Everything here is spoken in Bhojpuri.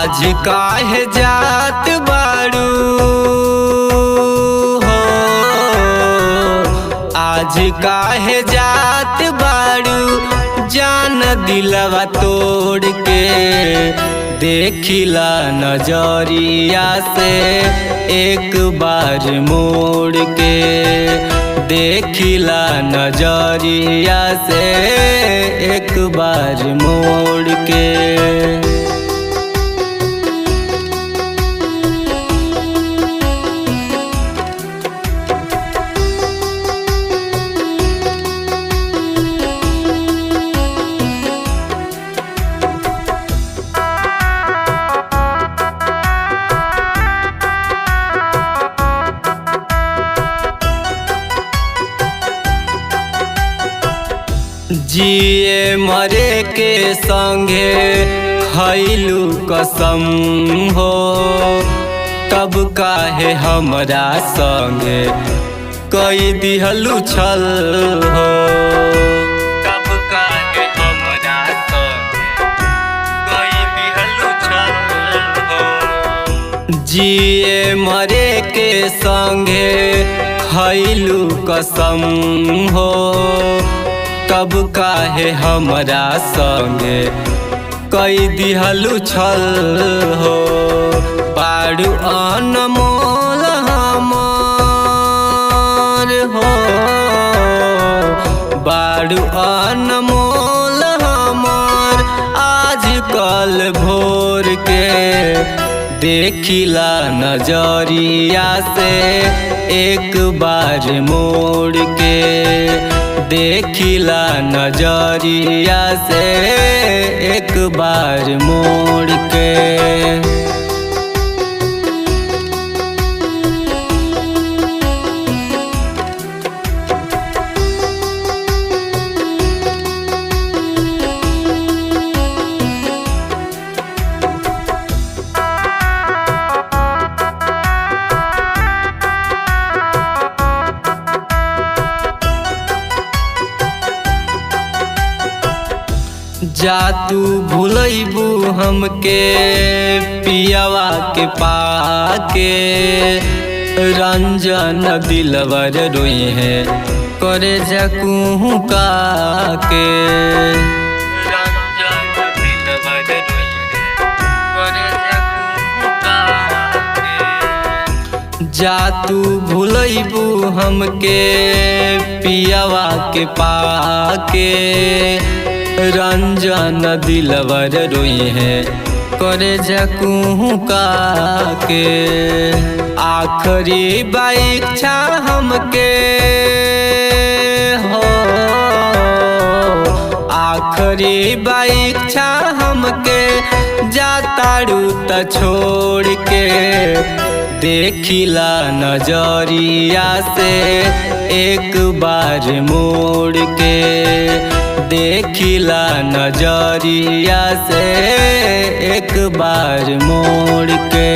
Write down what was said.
आज काहे जात बाड़ू हो, आज काहे जात बाड़ू जान दिलवा तोड़ के। देखिला नजरिया से एक बार मोड़ के, देखिला नजरिया से एक बार मोड़ के। जिए मरे के संगे खैलू कसम हो, तब काहे हमरा संगे कई दिहलू छल हो। तब काहे हमरा संगे कई दिहलू छल हो। जिए मरे के संगे खैलू कसम हो, तब काहे हमरा संगे कई दिहलू छल हो। बाड़ू अनमोल हमार हो, बाड़ू अनमोल हमार आज कल भोर के। देखिला नजरिया से एक बार मोड़ के, देखिला नजरिया से एक बार मोड़ के। जा तू भूलैबू हमके पियावा के पाके, रंजन दिलवर रोई है करे जकूँ का के। रंजन दिलवर रोई है करे जकूँ का के। जा तू भूलैबू हमके पियावा के पाके, रंजन दिलवर रोई है करे जकूँ का के। आखरी बाइच्छा हमके हो, आखरी बाइच्छा हमके जाताड़ू त छोड़ के। देखिला नजरिया से एक बार मोड़ के, देखिला नजरिया से एक बार मोड़ के।